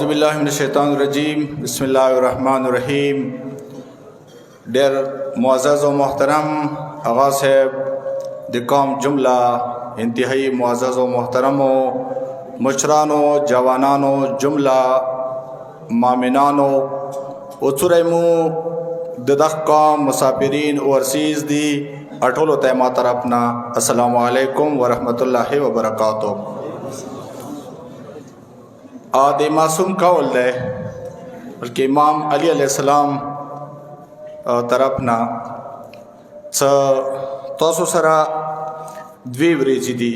औज़ुबिल्लाहि मिनश्शैतानिर्रजीम बिस्मिल्लाहिर्रहमानिर्रहीम। डेर मुअज़्ज़ज़ व मोहतरम आगा साहब दिकाम जुमला इंतहाई मुअज़्ज़ज़ व मोहतरमो मुशरानो जवानानो जुमला मामिनानो उचुरमु ददक़ाम मुसाफिरीन ओवरसीज़ दी अठोलो तैमा तरफना अस्सलामु अलैकुम व रहमतुल्लाहि व बरकातुहू। आदे मासूम कौल दे बल्कि इमाम अली अलैहिस्सलाम तरफना तोसो सरा द्वी वरेजी दी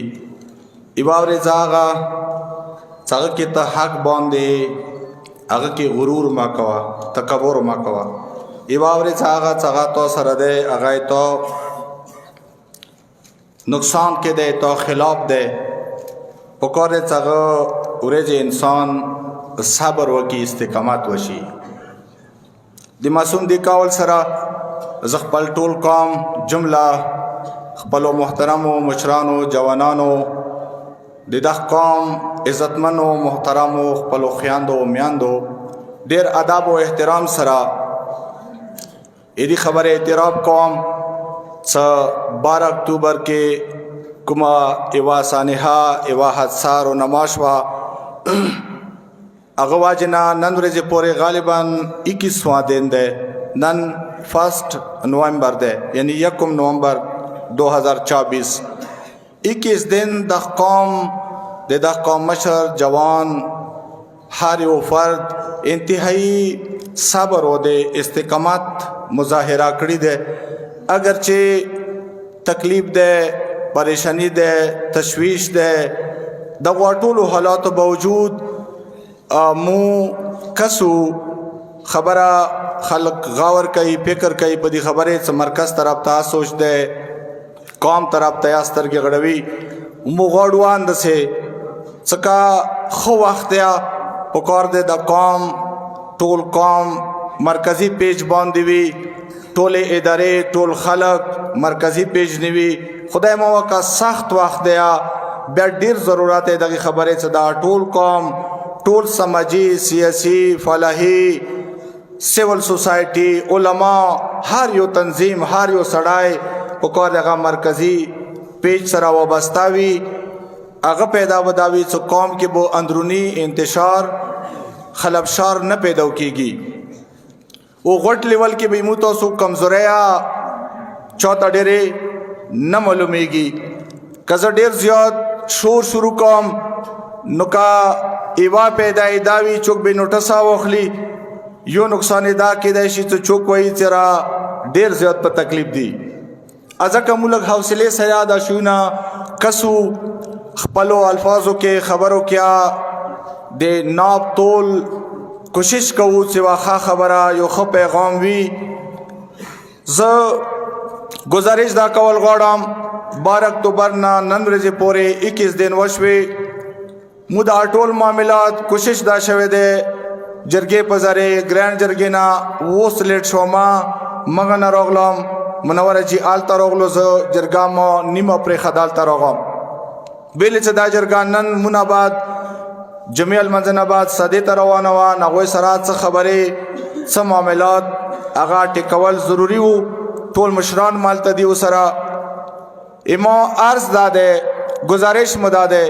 इबावरे जागा चागा के त हक बांधे आगा के गुरूर मा कवा तकबर मा कवा इबावरे जागा चागा तो सरा दे आगा तो नुकसान के दे तो खिलाफ दे पकोरे चागा उरेज इंसान सबर वकी इस्तिकामत वशी दी मासूम दी कावल सरा ज़ख़पल टोल कौम जुमला खपलो मोहतरमो मुशरानो जवानानो दिदख कौम इज़्ज़तमनो मोहतरमो खपलो ख़ियान्दो मियान्दो देर अदाब व एहतराम सरा इदी खबर एतराब कौम 12 अक्टूबर के कुमा इवा सानिहा इवा हदसार व नमाशवा अगवाजना नन रेजे पोरे गालिबन 21वां दिन दे नन 1 नवंबर दे यानी 1 नवंबर 2024 21 दिन द कौम मशर जवान हर वो फर्द इंतहाई सबर व दे इस्तिकामत मुजाहिरा कड़ी दे अगरचे तकलीफ दे परेशानी दे तशवीश दे दवाटोलो हालात बावजूद मु कसु खबरा खलक गावर कई फिक्र कई पदी खबरें से मरकज तरफ ता सोच दे कौम तरफ तयास्तर के गड़वी मुगौड़वान दसे सका खो वख्तिया पुकार दे द कौम टोल कौम मरकजी पेज बांध दिवी टोले इदारे टोल खलक मरकजी पेज निवी खुदा मवा का सख्त वक्त दिया बेडीर ज़रूरत है दगी खबरें सदा टोल कौम टोल समाजी सियासी फलाही सिविल सोसाइटी उलमा हर यो तंजीम हर यो सड़ाए पुकार अगा मरकजी पेज सरा वाबस्तावी अगा पैदा बदावी सो कौम के वो अंदरूनी इंतशार खलबशार न पैदा कीगी वो गट लेवल के बेमू तो सो कमजोरिया चौथा डेरे न मालूमेगी कज़ा डेर ज़्याद शोर शुरू कौम नुका इवा पैदा दावी चुक बे नोटसा वखली यो नुकसान दा के दैशी तो चुक वही तेरा डेर ज़्याद पर तकलीफ दी अजा का मुलक हौसले सयादा शूना कसु खपलो अल्फाजों के खबरों क्या दे नाप तोल कोशिश कऊ सिवा खा खबरा यो ख पैगाम वी ज गुजारिश दा कवल गौड़म 12 अक्टूबर ना नन रेजे पोरे 21 दिन वशवे मुदा टोल मामलात कोशिश दा शवे दे जरगे पजारे ग्रैंड जरगे ना वो स्लेट शोमा मगन रोगलम मनवर जी आलता रोगलो ज जरगा म निम प्रे खदालता रोगम बेले च दा जरगा नन मुनाबाद जमील मंजनाबाद सदे तरवानवा नगोय सरात से खबरे स मामलात आगा टिकवल जरूरी हो टोल मुशरान माल तदी उसरा इमा अर्ज दादे गुजारिश मदादे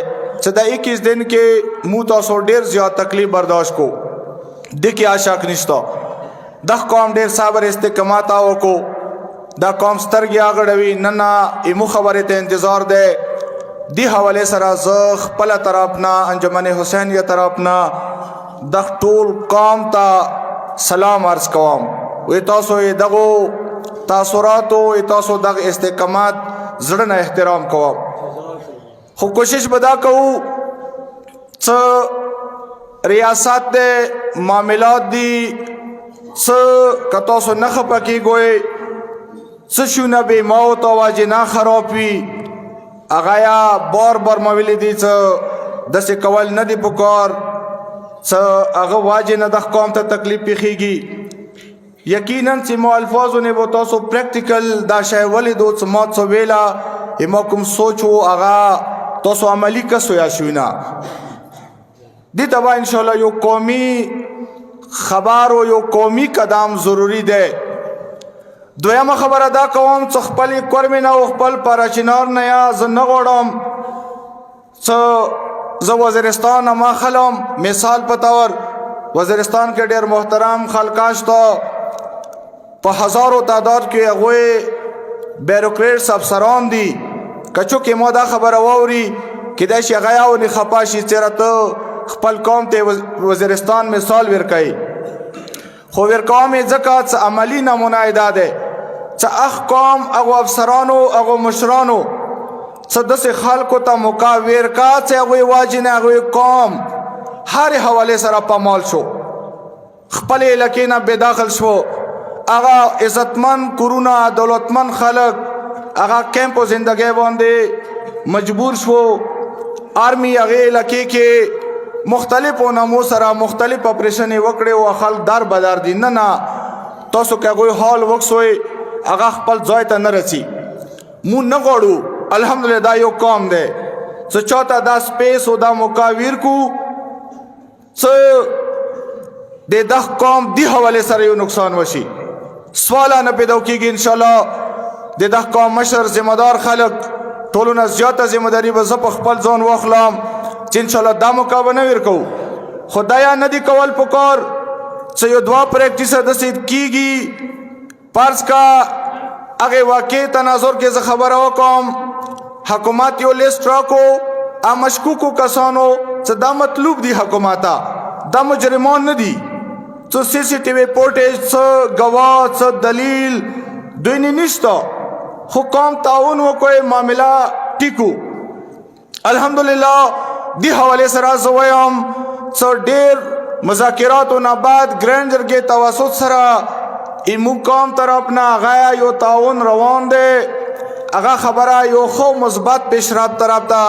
सदा 21 दिन के मुँह तो सो डेर ज़्यादा तकलीफ बर्दाश्त को दिख आशाक निश्ता दख कौम डेर साबर इस्तेकमाता को द कौम स्तर गया गड़वी नन्ना इमु खबर ते इंतज़ार दे दी हवाले सरा ज़ख पला तरफना अंजमन हुसैन या तरफना दख टोल कौम ता सलाम अर्ज कौम वे तोसो ये दगो तासुरातो ये तोसो दग इस्तेकमात जड़न एहतराम कौम खु कोशिश बदा कहूँ रियासत दे मामलात दी कतोसो नख पकी गोए शुना बे मौत आवाज ना खराबी अगाया बार बार मविली दी दसे कवल नदी पुकार अग वाजे न दख कौम ता तकलीफ पिखेगी यकीनन से अल्फाजों ने वो तो प्रैक्टिकल दाशा वली दो मौत सो वेला इमकुम सोचो आगा तो सो अमली कसो या शुना دی تبا انشاءاللہ یو قومی خبر و یو قومی قدم ضروری ده. دویمه خبر ادا کوم چې خپل کورمې نه او خپل پراچینار نه یا زه نه غواړم چې زه وزیرستان ما خلم. مثال په طور وزیرستان کې ډېر محترم خلک شته، په هزارو تعداد کې هغوی بیروکریټس افسران دي. که چونکې ما دا خبره واوري کیدای شي هغه یو نه خفه شي چېرې ته خپل قوم ته وزیرستان مثال ورکوي، خو ورکوم یې ځکه چې عملي نمونه یې دا دی چې هغه قوم هغو افسرانو هغو مشرانو څه داسې خلکو ته موقع ورکړه چې هغوی واجب نه هغوی قوم هرې حوالې سره پامال شو، خپلې علاقې نه بېداخل شو. هغه عزتمند کورونه دولتمند خلک هغه کیمپ و زندګۍ باندې مجبور شو. آرمی هغې علاقې کې مختلفو نامو سره مختلف اپریشن یې وکړې او خلک در بدر دي. نه تاسو که هغوی حال وکسوئ هغه خپل ځای ته نه رسي. مونږ نه غواړو الحمدلله دا یو قوم دی چې چاته دا سپیس او دا موقع ورکو چې د دغه قوم دې حوالې سره یو نقصان وشي. سواله نه پیدا کېږي انشاءالله د دغه قوم مشر ذمہدار خلک ټولو نه زیاته ذمہداري به زه په خپل ځان واخلم چې انشاءالله دا موقع به نه ورکوو. خو دا یا نه دي کول پکار چې یو دوه پریکټیسه داسې کېږي. فرض کا هغې واقع تناظر کې زه خبره وکړم حکومت یو لیست راکړو مشکوکو کسانو چې دا مطلوب دي حکومته دا مجرمان نه دي څه سی سی ټي وي فوټیج څه ګواه څه دلیل دوی نه نشته، خو قوم تعاون وکړئ معامله ټیکو. الحمدلله دی حوالې سره زه وایم څه ډېر مذاکراتو نه بعد ګرینډ جرګې توسط سره زموږ قوم طرف نه هغه یو تعاون روان دی. هغه خبره یو ښه مثبت پیشرفت طرف ته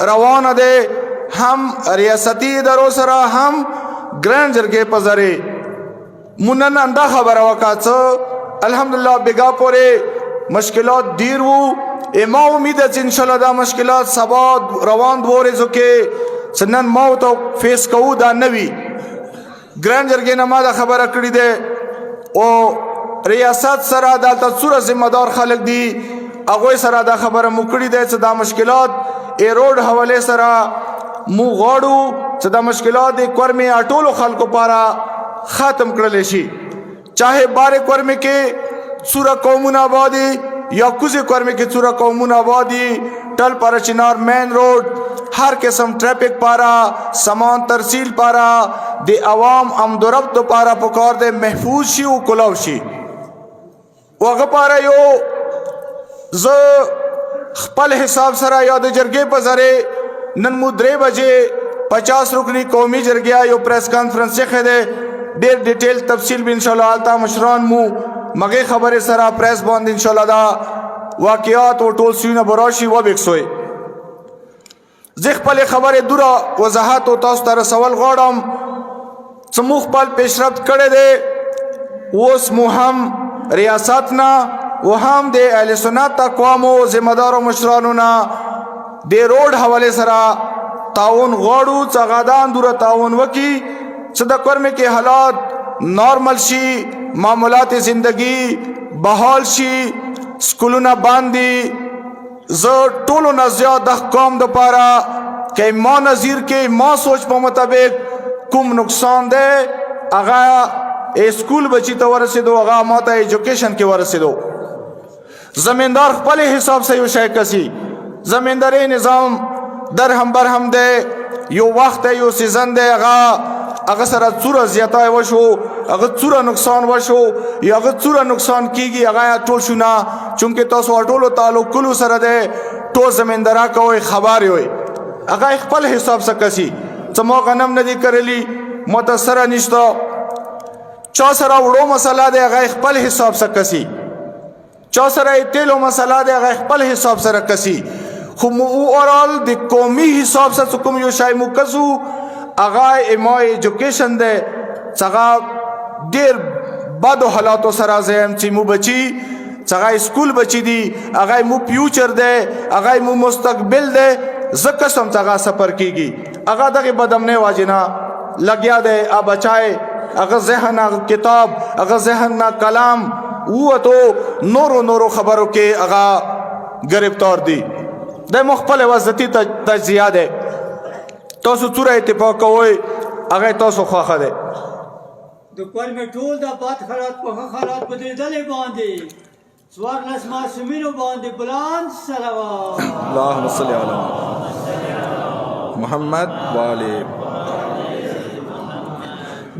روانه دی، هم ریاستي ادارو سره هم ګرینډ جرګې په ذریعې. مونږ نن دا خبره وکړه چې الحمدلله بیګا پورې مشکلات ډېر وو. ما امید ده چې انشاءالله دا مشکلات سبا روان دوه ورځو کې چې نن ما ورته فیس کوو دا نه وي. ګرینډ جرګې نه ما دا خبره کړې ده او ریاست سره دلته څومره ذمہدار خلک دي هغوی سره دا خبره مو کړې ده چې دا مشکلات ایروډ حوالې سره مو غواړو چې دا مشکلات د کورمې ټولو خلکو لپاره ختم کړلی شي. چاہے بارے کورمې کې څومره قومونه آبادي یا کوزې کورمې کې څومره قومونه آبادي ټل پاره چنار مین روډ هر قسم ټریفک پاره سامان ترسیل پاره د عوام آمد و رفت پاره پکار دی محفوظ شي او کلاو شي. هغه پاره یو زه خپل حساب سره یا د جرګې په ذریعې نن مو 3 بجې 50 رکنی قومي جرګه یو پریس کانفرنس یې ده ډېر ډیټیل تفصیل به انشاءالله هلته مشران مو مګې خبرې سره پریس باندې انشاءالله دا واقعات او ټول سیونه به راشي وبکسوئ. زه خپلې خبرې دوره وضاحت او تاسو ته رسول غواړم چې موږ خپل پیشرفت کړی دی. اوس مو هم ریاست نه و هم د اهل سنت اقوامو ذمہدارو مشرانو نه د روډ حوالې سره تعاون غواړو چې هغه دا اندوره تعاون وکړي چې د کورمې کې حالات نارمل شي، معاملات زندگی بحال شي، سکولونه بند دي. زه ټولو نه زیات د قوم دپاره که ما نظیر کې ما سوچ په مطابق کوم نقصان دی هغه اسکول بچی ته ورسېدو هغه ما ته ایجوکیشن کې ورسېدو. زمیندار خپل حساب سے یو شای کسی زمینداری نظام درهم برهم دی، یو وخت یو سیزن دی هغه سره څومره زیاتی وشو هغه څومره نقصان وشو یا هغه څومره نقصان کیږي هغه ټول شونه چونکې تاسو ټولو تعلق کلو سره دی ټول زمیندارا کوئ خبر وي هغه خپل حساب سے کسی چې ما غنم نه دی کرلی متاثره نشته چا سره وړو مسله دی هغه خپل حساب سے کسی چا سره تیلو مسله دی هغه خپل حساب سره کسی خو مو اورال د قومي حساب سره کوم یو شای مو کزو هغه ما ایجوکیشن دی څنګه ډیر بد حالاتو سره زم چې مو بچي څنګه سکول بچي دي هغه مو فیوچر دی هغه مو مستقبل دی زکه سم څنګه سفر کیږي अगा दगे बदमने वाजिना लग्या दे आ बचाए अगर जहन आ किताब अगर जहन ना कलाम वो तो नोरो खबरों के अगा गिरफ्तार दी दे मुख्तलिफ वज़ती तजिया दे तो सूरह इत्तिफाक कोई अगर तो ख्वाखा दे दुपहर में टोल दा बात खरात पखा खरात बदले दले बांधे स्वार नस्मा सुमिरो बांधे बुलान सलावत अल्लाहुम्मा सल्ली अला मोहम्मद वाले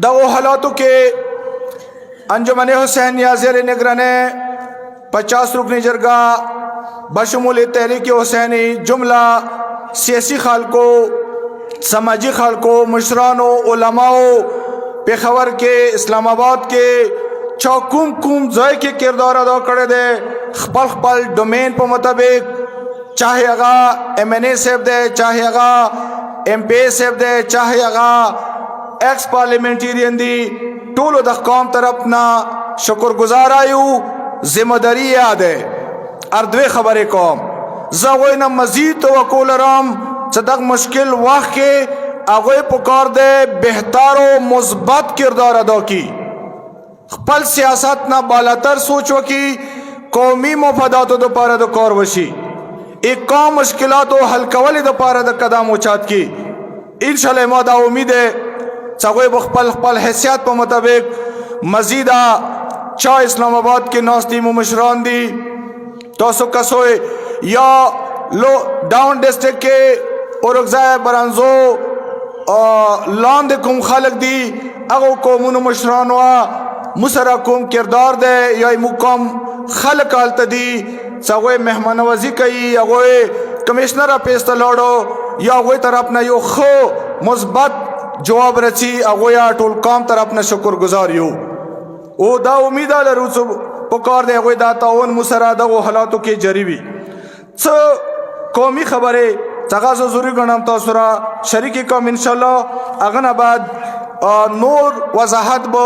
दो हालातों के अंजुमन हुसैन याज़ेर निगराने 50 रुकनी जरगा बशमूल तहरीक हुसैनी जुमला सियासी खालको समाजी खालको मुशरानो उलमाओ पेशावर के इस्लामाबाद के चौकुम कुम जय के किरदार अदा करे दे खपल खपल डोमेन पर मुताबिक चाहे अगा MNA सेब दे चाहे अगा MP सेब दे चाहे अगा x parliamentarian the Tolo the कौम तरफ ना शुक्रगुजार आयु जिम्मेदारी याद है अर्धवे खबरें कौम जगोय न मजीद तो वकोलराम सदक मुश्किल वाक़ के अगोय पुकार दे बेहतारो मुस्बत किरदार अदा की पल सियासत ना बालातर सोच की कौमी मफादात दो पारा दो कौर वशी एक कौम मुश्किलात हल कवल दो पारा द कदम उचात की इंशाल्लाह मौदा उम्मीद है सगोय बखपल खपल हैसियत पर मुताबिक मजीदा चा इस्लामाबाद के नौस्तीम मुशरान दी तो कसोए या लो डाउन डिस्ट्रिक्ट के औरगज़ाय बरंजो लॉन कुम खालक दी अगो को मुन मुशरान वा मुसरा कुम किरदार दे या मुकम खलक आलत दी सगोय मेहमान नवाजी कई अगोए कमिश्नर पेश तलाड़ो या अगोए तरफ ना यो खो मुस्बत जवाब रची अगोया टोल कौम तरफ न शुक्रगुजार यू ओ दा उम्मीद लरूस पुकार दे अगोय दाता ओन मुसरा दा वो हालातों के जरीबी स कौमी खबरें तगाज़ो ज़रूरी गणम तोसरा शरीकी कौम इंशाल्लाह अगनाबाद नूर वजाहत बो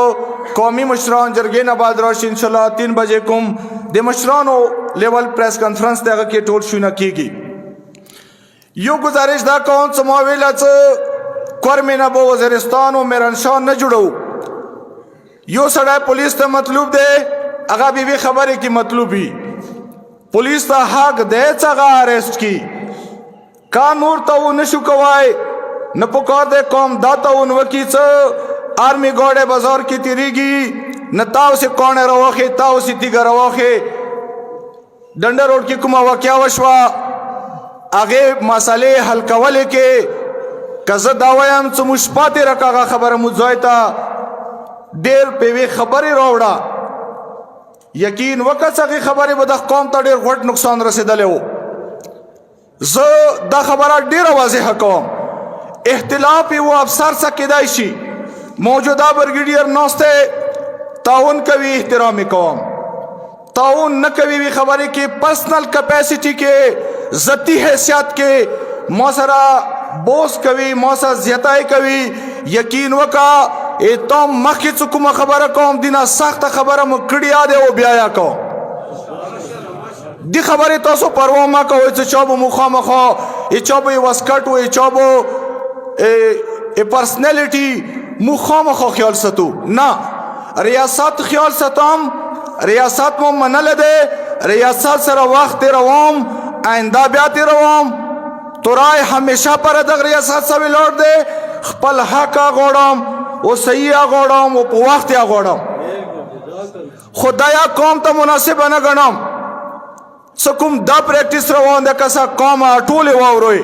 कौमी मुशरान जरगेन आबाद रोश इंशाल्लाह 3 बजे कुम दे मुशरानो लेवल प्रेस कॉन्फ्रेंस दे के टोल शुना कीगी यो गुजारिश दा कौन समावेला कर में ना बो वज़ीरिस्तान और मेरनशान न जुड़ो यो सड़ा पुलिस तो मतलूब दे अगा भी खबर है कि मतलूबी पुलिस का हक दे चगा अरेस्ट की कानूर तो वो नशु कवाए न पुकार दे कौम दाता उन वकी आर्मी गौड़े बाजार की तिरीगी न ताव से कौन रवाखे ताव से तिगा रवाखे डंडा रोड की कुमा क्या वशवा आगे मसाले हल्कावले के कज़ दावायाम च मुश्पाते रखा खबर मुजायता देर पेवे खबर रोड़ा यकीन वक़्त सकी खबर बद कौम ता डेर घट नुकसान रसीदले हो ज दा खबर डेर वाज़ेह कौम इख्तिलाफ वो अफसर सा किदाइशी मौजूदा ब्रिगेडियर नौस्ते ताउन कभी एहतराम कौम ताउन न कभी भी खबर की पर्सनल कैपेसिटी के जती हैसियत के मौसरा बोस कवि मौसा ज़ियताई कवि यकीन वका ए तो मखी चुकुमा खबर कौम दिना सख्त खबर मुकड़िया दे वो ब्याया को दी खबर तो सो परवमा को इस चौबो मुखा मखो ये चौबो ये वस्कट वो ये चौबो ए पर्सनैलिटी मुखा मखो ख्याल सतु ना रियासत ख्याल सतम रियासत में मनल दे रियासत सर वक्त रवाम आइंदा ब्याती रवाम तो राय हमेशा पर अदग रियासत सब लौट दे पल हका गोड़म वो सही गोड़म वो वक्त गोड़म खुदाया कौम तो मुनासिब न गणम सकुम द प्रैक्टिस रवान दे कसा कौम टूले वावरोए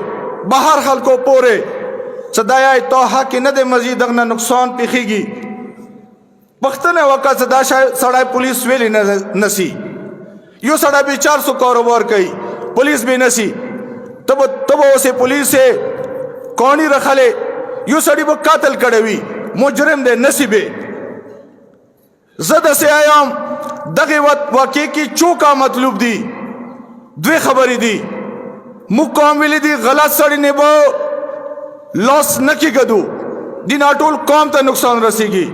बाहर हल को पोरे सदाया तो हक न दे मजीद न नुकसान पिखेगी बख्तने वक़्त सदा सड़ा पुलिस वेली नसी यो सड़ा भी 400 कारोबार कई पुलिस भी नसी तब तब उसे पुलिस से कौनी रखले यू सड़ी वो कातल करे हुई मुजरिम दे नसीबे जद से आयाम दगे वाक़े की चौका मतलब दी द्वे खबरी दी मुकाम मिली दी गलत सड़ी ने वो लॉस न की गदू दिनाटोल कौम तक नुकसान रसीगी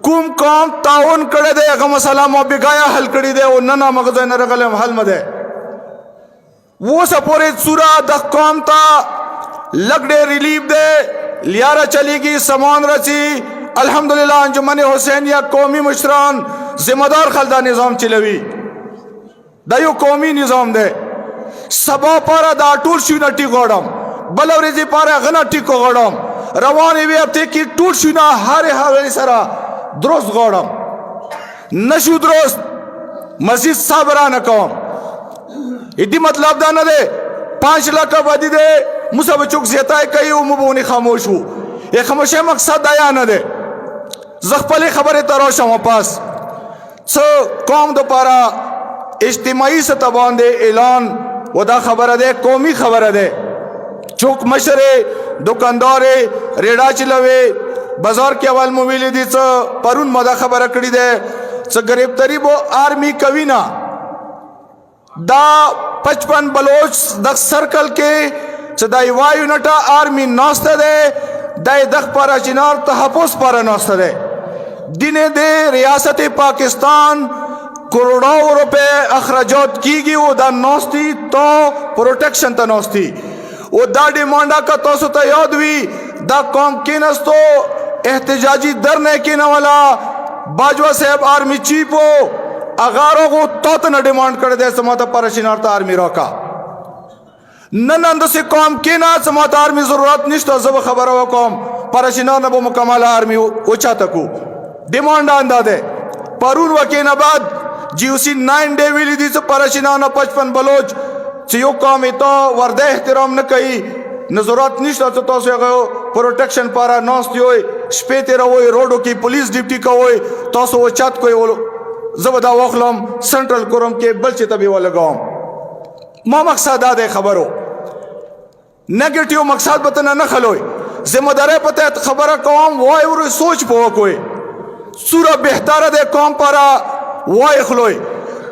कुम कौम ताउन करे दे अगर मसला मो बिगाया हल करी दे वो नना मगज़ न रगले हल मदे वो सपोरे सूरा द कौम ता लगड़े रिलीफ दे लियारा चलेगी समान रसी अल्हम्दुलिल्लाह अंजुमन हुसैनिया कौमी मुशरान जिम्मेदार खलदा निज़ाम चलवी दयो कौमी निज़ाम दे सबा पारा दा टूल शुना टिकोड़म बलवरेजी पारा गना टिको गोड़म रवानी वे अब की टूल शुना हारे हारे सरा दुरुस्त गोड़म नशु दुरुस्त मस्जिद साबरा न कौम इदी मतलब दा न दे 5 लाख बदी दे मुसा बचुक ज़ियताए कई उमुबोनी खामोश हो ये खामोश मकसद आया न दे ज़ख्पले खबरें तरोशा वापस सो कौम दोपारा इज्तिमाई सतबान दे ऐलान वदा खबर दे कौमी खबर दे चौक मशरे दुकानदारे रेडा चिलवे बाजार के अवल मोबाइल दी परुन मदा खबर कड़ी दे गरीब तरीब आर्मी कवीना दा 55 बलोच द सर्कल के सदाई वायु नटा आर्मी नास्ते दे दाई दख पारा चिनार तहफुज पारा नास्ते दे दिने दे रियासत पाकिस्तान करोड़ों रुपए अखराजात की गई वो दा नौस्ती तो प्रोटेक्शन ता नौस्ती वो दा डिमांडा का तो सुता याद हुई दा कौम के नस्तो एहतजाजी दरने के न वाला बाजवा साहब आर्मी चीफ हो अगारों को तो न डिमांड कर दे समाता परशिनार्ता आर्मी रोका नंद से कौम के ना समाता आर्मी जरूरत निश्तो जब खबर हो कौम परशिनार नबो मुकम्मल आर्मी ऊंचा तकू डिमांड आंदा दे परून वके नबाद जीओसी 9 डे विली दी परशिना न 55 बलोच चियो कौम तो वर्दे एहतराम न कई नजरत निश्तो तो से गयो प्रोटेक्शन पारा नौस्ती होए स्पेते रहोए रोडो की पुलिस डिप्टी का होए तो सो चत कोई वो जबदा वखलम सेंट्रल कोरम के बलचे तभी वाले गांव मा मकसद आदे खबर हो नेगेटिव मकसद बतना न खलोए जिम्मेदारी पता खबर कौम वाय और सोच पो कोई सूरा बेहतर दे कौम पारा वाय खलोए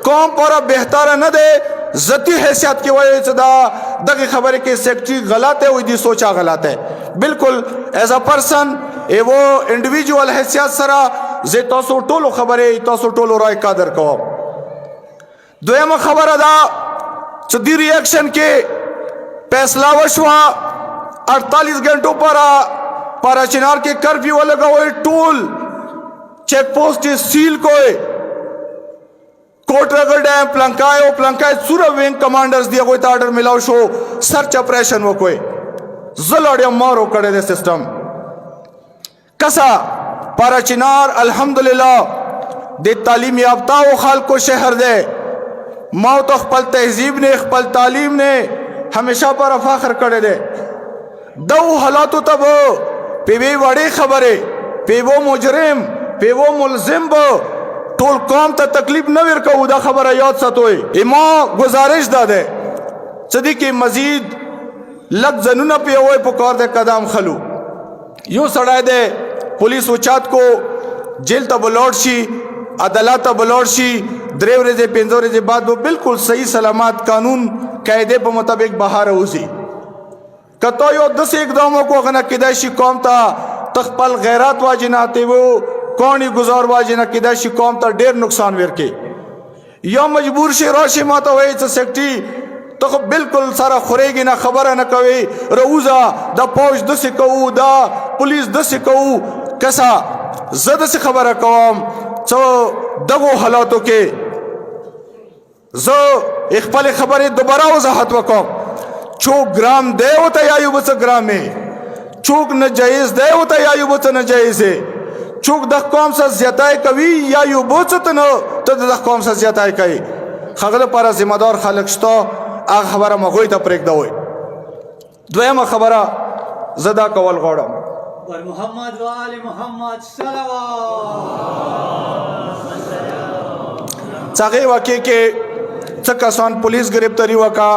कौम पारा बेहतर न दे जती हैसियत की वजह से दगी खबर के सेक्रेटरी गलत है वही सोचा गलत है बिल्कुल एज अ पर्सन ए वो इंडिविजुअल हैसियत सरा जे तोसो टोलो खबर है तोसो टोलो राय कादर को दोयम खबर अदा सदी रिएक्शन के फैसला वशवा 48 घंटों पर चिनार के कर्फ्यू लगा हुए टोल चेक पोस्ट सील को कोटरगढ़ डैम प्लंकाए सूरा विंग कमांडर्स दिया कोई ऑर्डर मिलाओ शो सर्च ऑपरेशन वो कोई जलड़िया मारो करे दे सिस्टम कसा पारा चिनार अल्हम्दुलिल्लाह दे तालीम याफ्ता वो खाल को शहर दे मौत अखपल तहजीब ने अखपल तालीम ने हमेशा पर फख्र करे दे दो हालातों तब पे बड़ी खबरें पे वो मुजरिम पे वो मुलजिम टोल कौम ता तकलीफ न विर का उदा खबर याद सतोए इमा गुजारिश दा दे सदी के मजीद लग जनुना पे हुए पुकार दे कदम खलू यूं सड़ाए दे पुलिस उचात को जेल तब लौटशी अदालत तब लौटशी द्रेव रेजे पेंजो रेजे बाद वो बिल्कुल सही सलामत कानून कायदे पर मुताबिक बाहर उसी कतो यो 10 एकदमों को अगना किदैशी कौम ता तखपल गैरत वाजिनाते वो कौन ही गुजार वाजिना किदैशी कौम ता ढेर नुकसान वेर के यो मजबूर से रोशी माता हुए सेक्रेटरी तो बिल्कुल सारा खुरेगी ना खबर न कवे रऊजा दा पौज दस कहू दा पुलिस दस कहू कैसा जद से खबर कौम तो दगो हालातों के जो इकबाल खबर दोबारा वजाहत वकौम चूक ग्राम दे होता यायु बच ग्राम में चूक न जायज दे होता यायु बच न जायज है चूक दख कौम से ज्यादा कवि यायु बचत न तो दख कौम से ज्यादा कई खगल पारा जिम्मेदार खालक तो आ खबर मगोई तब प्रेक दो द्वयम खबर जदा कवल गौड़म और मोहम्मद वाले मोहम्मद सल्लल्लाहु चागे वाक्य के चक्कासान पुलिस गिरफ्तारी वका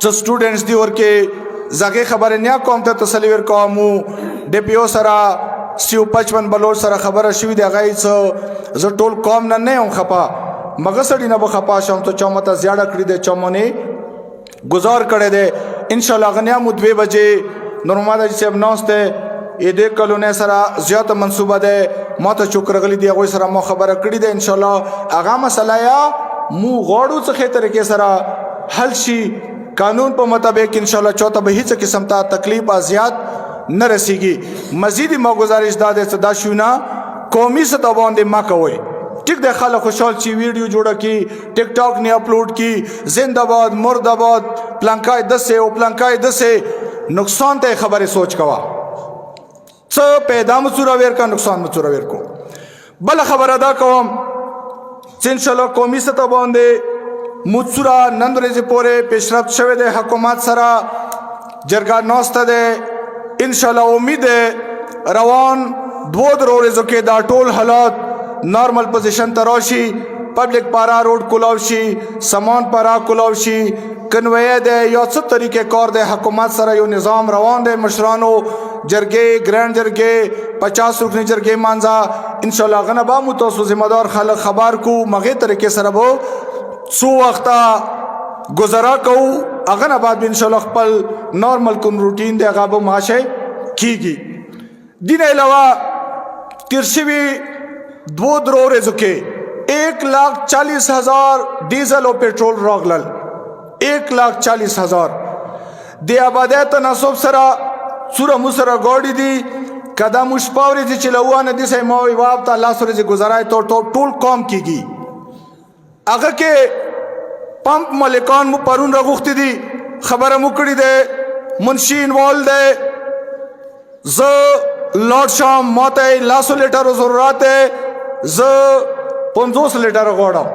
जो स्टूडेंट्स दी और के जागे खबर न्या कौम ता तसलीवर कौमू डेपियो सरा सिउ 55 बलोच सरा खबर शिव दे गई जो टोल कौम न नहीं खपा मगसड़ी न बखपा शम तो चौमता ज्यादा करी दे चौमने गुजार करे दे इंशाल्लाह गनिया मुद्दे बजे नॉर्मल से अब नौस्ते ये देख कलो ने सरा ज्यादा मंसूबा दे मत चुक रगली दिया कोई सरा मो खबर करी दे इंशाल्लाह आगा मसला या मुंह गौड़ू से तरीके सरा हलशी قانون په مطابق انشاءالله چوته به هیڅ قسم ته تکلیف ازیات نه رسیږي. مزید ما گزارش دا ده چې دا شونه قومي سطح باندې ما کوئ. ٹھیک ده خلک خوشحال چی ویڈیو جوڑا کی ٹک ٹاک نے اپلوڈ کی زندہ باد مرد آباد پلانکای دسے او پلانکای دسے نقصان تے خبر سوچ کوا څه پیدا مصورا ویر کا نقصان مصورا ویر کو بل خبر ادا کوم چې انشاءالله قومي سطح باندې مصورا نن ورځې پورې پیشرفت شوه ده حکومت سره جرګه نوسته ده انشاءالله امید ده روان دو ورځو کې دا ټول حالات نارمل پوزیشن تراشی پبلک پارا روڈ کلاو شي سامان پارا کلاو شي کنوی ده یا څه طریقې کار ده حکومت سره یو نظام روان ده مشرانو جرګې ګرانډ جرګې 50 رکنی جرګې مانځه ان شاء الله غنبا متوسو ذمہ دار خلک خبر کو مغه طریقې سره وو څو وخته گزارا کو اغه بعد ان شاء الله خپل نارمل کوم روټین ده هغه به ماشه کیږي. دین علاوه تیرشوی دو ورځو کې 1,40,000 ډیزل او پټرول راغلل 1,40,000 د آبادی تناسب سره سوره مسره ګاډي دي کدا مشپاوري چې چلوانه دي سه مو واب ته الله سره گزارای تو ټول قوم کیږي. هغه کې پمپ مالکان مو پرون راغوختی دي خبره مو کړی ده منشي انوال ده ز لارډ شام ماته 100 لیټر ضرورت ہے ز 50 لیٹر غوڑم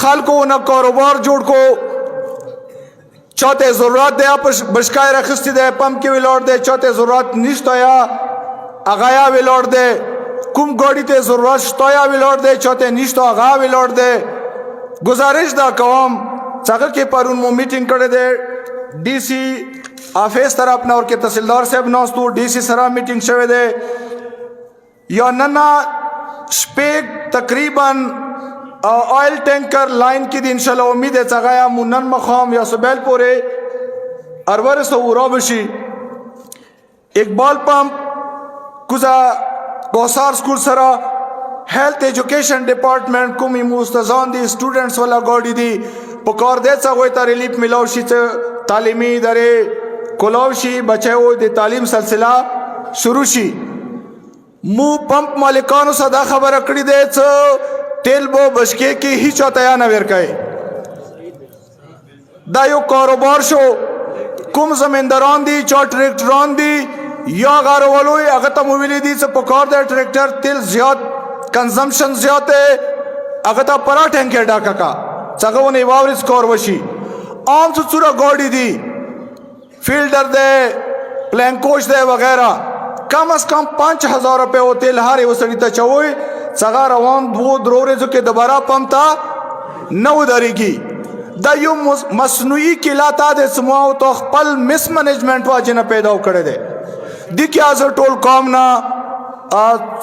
خلکو نہ کاروبار جوڑ کو چوتے ضرورت دے بشکای رخستی دے پمپ کی ویلوڑ دے چوتے ضرورت نشتا یا اغایا ویلوڑ دے کم گوڑی تے ضرورت شتایا ویلوڑ دے چوتے نشتا اغا ویلوڑ دے گزارش دا قوم چاگر کے پرون مو میٹنگ کرے دے ڈی سی آفیس طرف نور کے تحصیلدار صاحب نوستو ڈی سی سرا میٹنگ شوے دے یا ننا شپیک تقریباً آئل ٹینکر لائن کی دی انشاءاللہ امید ہے چاگایا منن مخام یا سبیل پورے ارور سو رابشی اقبال پمپ کزا گوسار سکول سرا ہیلتھ ایجوکیشن ڈپارٹمنٹ کمی مستزان دی سٹوڈنٹس والا گاڑی دی پکار دے چاگوئی تا ریلیف ملاوشی تعلیمی دارے کلاوشی بچے ہوئی دی تعلیم سلسلہ شروع شی مو پمپ مالکانو صدا خبر اکڑی دے چھ تیل بو بشکے کی ہی چوتیا نویر کئے دا یو کاروبار شو کم زمیندران دی چو ٹریکٹران دی یا غارو والوی اگتا مویلی دی چھ پکار دے ٹریکٹر تیل زیاد کنزمشن زیاد ہے اگتا پرا ٹینکے ڈاکا کا چگو نے واورس کاروشی عام سے چورا گوڑی دی فیلڈر دے پلینکوش دے وغیرہ کم از کم 5,000 روپے وہ تیل ہارے وہ سڑی تا چوئی سگا روان دو ورځو کې دوباره پمپ تا نو درېږي. دا یو مصنوعي کلاتا د سماو تو خپل مس مینجمنٹ واجنه پیدا کړی دی د کی از ټول قوم نه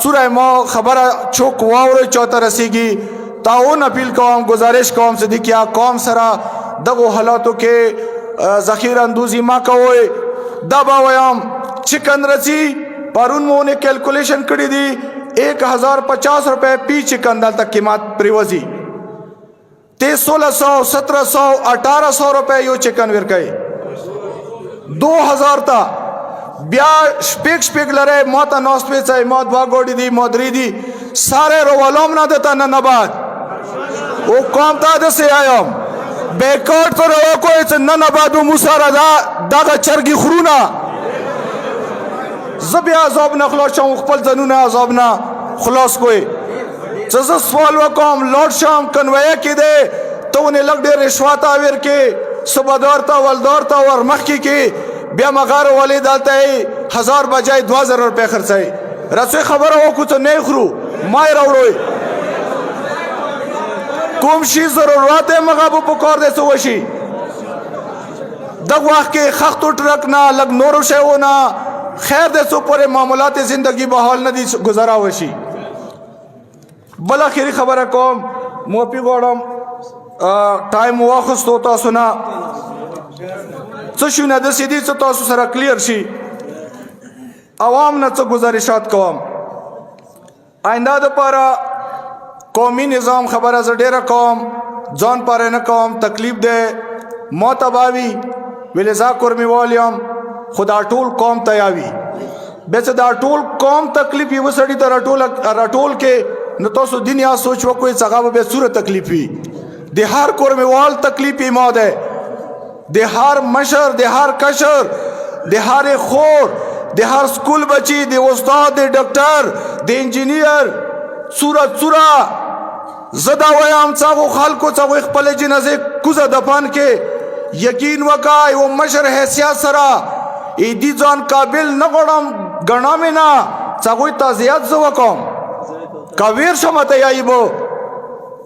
سوره ما خبره چوک واوري چوته رسیږي تاون اپیل کوم گزارش کوم چې د کیا قوم سره دغه حالاتو کې ذخیره اندوزی ما کوي دا با ویم چکن رسی پرون مو نے کیلکولیشن کړی دی 1,050 روپے پی چکن دل تک قیمت پریوزی 1600 1700 1800 روپے یو چکن ورکای 2000 تا بیا شپیک لره موتا نوست پی چای موت با گوڑی دی مدری دی سارے روالوم نہ دیتا نہ نباد او قوم تا دسی آیم بیکارد تو رو کوئی چه نہ نبادو موسارا دا چرگی خرونا زبی عذاب نه خلاص شم خپل زنونه عذاب نه خلاص کوی څه سوال وکم لارډ شام کنوی کې ده ته نه لګ ډېر رشوت اویر کې صبدار تا ولدار تا ور مخ کې بیا مغار ولې دالته 1000 بجای 2000 روپے خرڅای رسې خبره وکړو ته نه خرو ما راوړوي کوم شي ضرورت مغابو پکار دې سو وشي دغه وخت کې خختو ټرک نه لګ نورو شیونه خیر دے سو پورے معاملات زندگی بحال نہ دی گزارا وشی بلا خیری خبر کوم موپی گوڑم ٹائم واخست ہوتا سنا چشو نہ دسی دی چتا سو سرا کلیر شی عوام نہ چ گزارشات کوم آئندہ د پارا قومی نظام خبر از ډیره کوم ځان پاره نه کوم تکلیف ده मोतबावी विलेजा कुर्मी वालियम खुदा टोल कौम तयावी बेच दा टोल कौम तकलीफी वो सड़ी तो रटोल के न तो सो दुनिया सोच वो कोई सगाब बे सूरत तकलीफी देहार कुर्मी वाल तकलीफी मौत है देहार मशर देहार कशर देहार खोर देहार स्कूल बची दे उस्ताद दे डॉक्टर दे इंजीनियर सूरत सुरा जदा वयाम चागो खाल को चागो इखपले जिनजे कुजा दफान के यकीन वकाय वो मशर हैसियत सरा ईदी जान काबिल न गणम गणा में ना चागो ताजियत जो वकम कावीर शमत याइबो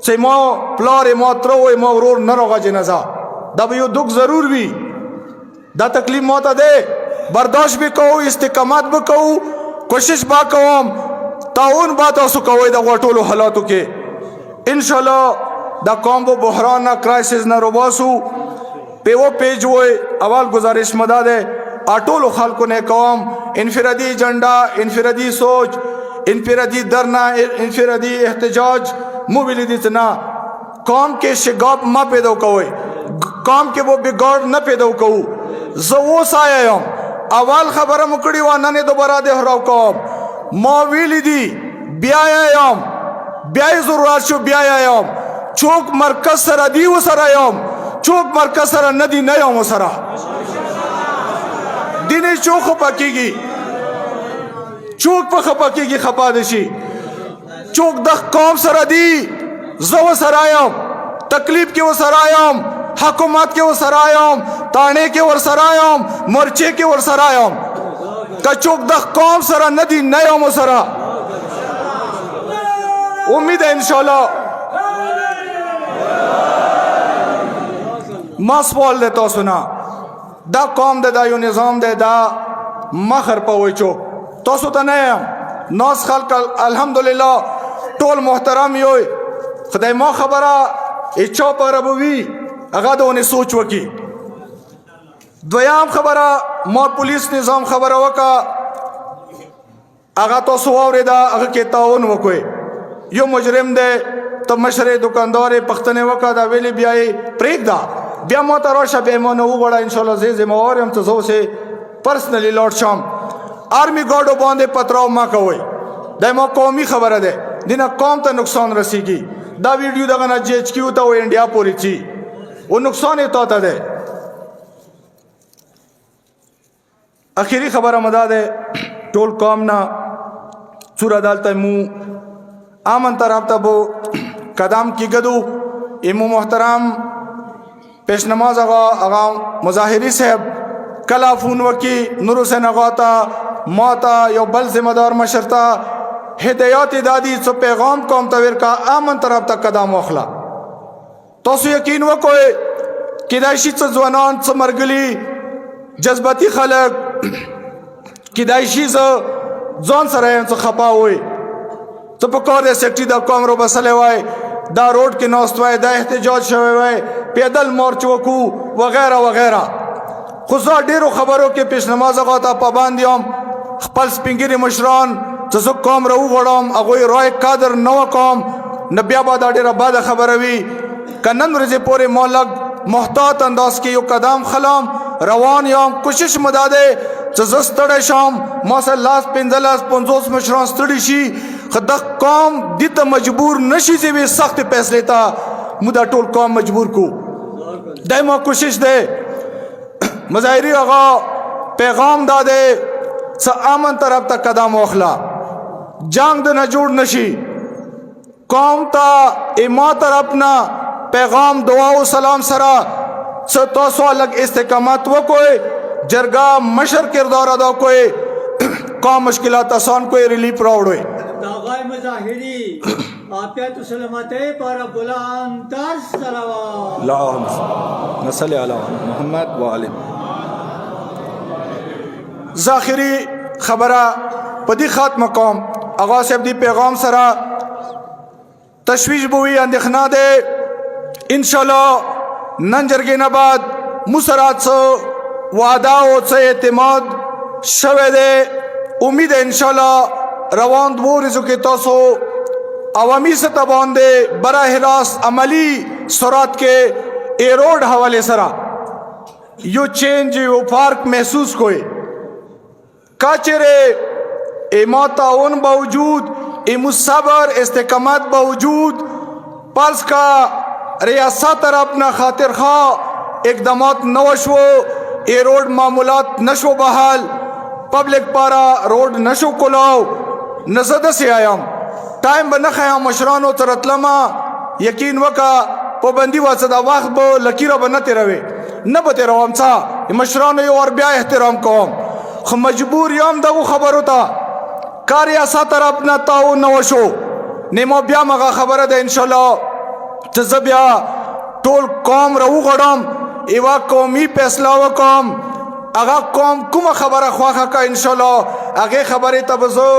से मो प्लार मो त्रो मो रोर न रोगा जिनजा दब यो दुख जरूर भी दा तकलीफ मौत दे बर्दाश्त भी कहो इस्तिकामत भी कहो कोशिश बा कहोम ताउन बात असु कहो दा वटोलो हालातों के इंशाल्लाह दा कॉम्बो बहरान क्राइसिस न रोबासु पे वो पेज वो अवाल गुजारिश मदद है आटोलो खालको ने कौम इनफिरादी झंडा इनफिरादी सोच इनफिरादी धरना इनफिरादी एहतजाज मुबिलिदितना कौम के शिगाब मा पैदा कहो कौम के वो बिगाड़ न पैदा कहो जो सायाम अवाल खबर मुकड़ी वा नने दोबारा दे हराव कौम मौविलिदी ब्यायाम ब्याय जरूरत शो ब्यायाम चौक मरकज सरा दी वो सरायाम चौक मरकज सरा नदी नयाम वो सरा दिने चौक पकेगी चौक पर खपकेगी खपादशी चौक दख कौम सरा दी जो सरायाम तकलीफ के वो सरायाम हकुमत के वो सरायाम ताने के वो सरायाम मोर्चे के वो सरायाम का चौक दख कौम सरा नदी नयाम वो सरा उम्मीद है इंशाल्लाह मास बोल देता सुना दा कौम दे दा यो निज़ाम दे दा मखर पवई चौक तो सुता नहीं नौस खाल कल अल्हम्दुलिल्लाह टोल मोहतरम यो खुदाई मो खबरा इच्छा पर अबवी अगा दो ने सोच वकी द्वयाम खबरा मो पुलिस निज़ाम खबरा वका अगा तो सुवावरे दा अगा के ताउन वकोए यो मुजरिम दे तो मशरे दुकानदार पख्तने वका दा वेली बियाई प्रेक दा बिया मोतरोशा बेमन वो बड़ा इंशाल्लाह जे जिम्मेवार हम तो जो से पर्सनली लॉर्ड शाम आर्मी गार्डो बांधे पतराव मा कहोय दमा कौमी खबर दे दिना कौम ता नुकसान रसीगी दा वीडियो दा गना जेएचक्यू ता वो इंडिया पूरी थी वो नुकसान तो ता दे आखिरी खबर मदा दे टोल कौम ना चूरा डालता मुंह आमन तरफ तबो कदम की गदू इमो मोहतरम पेश नमाज आगा मुजाहिरी साहब कला फोन वकी नूर हुसैन अगाता माता यो बल जिम्मेदार मशरता हिदायत दादी सो पैगाम कौम तवीर का आमन तरफ तक कदम वखला तो सो यकीन वो कोई किदायशी से जवानान से मरगली जज्बाती खलक किदायशी से जौन सरायन से खपा हुए तो पकौड़े सेक्टी दा कौम रो बसले वाए दा रोड के नौस्तवाए दा एहतजाज शवे वाए पैदल मोर्च वकू वगैरह वगैरह खुदा डेरो खबरों के पेश नमाज अगाता पाबंदियम पल्स पिंगिरी मुशरान जसो कौम रहू गड़म अगोई रॉय कादर नवा कौम नबियाबाद डेरा बाद खबरवी कनन रजे पोरे मौलग मोहतात अंदाज के यो कदम खलाम रवान याम कोशिश मदादे जस तड़े शाम मौसल लास पिंजलास पंजोस मुशरान स्टडीशी खदक कौम दित मजबूर नशी से भी सख्त फैसले था मुदा टोल कौम मजबूर को दायमा कोशिश दे मजाहिरी आगा पैगाम दादे स आमन तरफ तक कदम वखला जांग दे न जोड़ नशी कौम ता इमा तरफ ना पैगाम दुआ सलाम सरा स तो सो अलग इस्तेकामत वो कोई जरगा मशर किरदार अदा कोई कौम मुश्किलात आसान कोई रिलीफ प्राउड हुए दागाय मजाहिरी आफियत सलामते पर बुलंद सलावत अल्लाहुम्मा सल्ली अला मुहम्मद व आले ज़ाखिरी खबरा पदी खात्मा कौम आगा से अपनी पैगाम सरा तशवीश बुई अंदिखना दे इंशाल्लाह नंजरगे नबाद मुसरात से वादा से एतमाद शवे दे उम्मीद है इंशाल्लाह रवान दो रिजो के तोसो अवामी से तबान दे बराह रास्त अमली सुरात के ए रोड हवाले सरा यो चेंज यो फार्क महसूस कोई काचरे इमा ताउन बावजूद इमु सबर इस्तेकामत बावजूद पर्स का रियासत तरफ न खातिर खा इकदामात नवशो ए रोड मामूलात नशो बहाल पब्लिक पारा रोड नशो कुलाओ नजद से आयाम टाइम बन खया मशरानो तरतलमा यकीन वका पाबंदी वासदा वक्त बो लकीरा बनते रवे न बते रवाम सा मशरानो यो और ब्या एहतराम कौम ख मजबूर याम दगो खबर होता कार्य सा तरफ न ताओ नवशो नेमो ब्या मगा खबर दे इंशाल्लाह तजबिया टोल कौम रहू गडम एवा कौमी फैसला व कौम अगा कौम कुम खबर ख्वाखा का इंशाल्लाह आगे खबर तबजो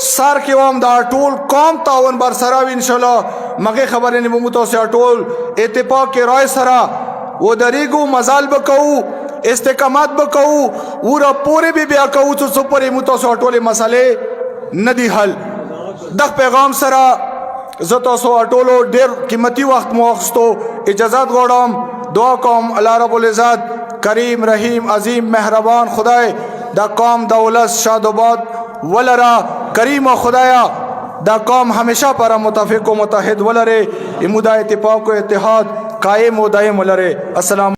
सार के वाम दा टोल कौम तावन बार सराव इंशाल्लाह मगे खबर ने मुतो से टोल इत्तेफाक के राय सरा वो दरीगो मजाल बकऊ इस्तेकामत बकऊ पूरा पूरे भी ब्या कऊ तो सुपर मुतो से टोले मसले नदी हल दख पैगाम सरा जतो सो अटोलो देर कीमती वक्त मोखस्तो इजाजत गोड़म दुआ कौम अल्लाह रब्बुल इज़्ज़त करीम रहीम अजीम मेहरबान खुदाए दा कौम दौलत शादोबाद वलरा करीम खुदाया दा कौम हमेशा पर मुतफिक व मुतहिद वलरे इमुदा इत्तिफाक व इत्तिहाद कायम व दायम वलरे अस्सलाम।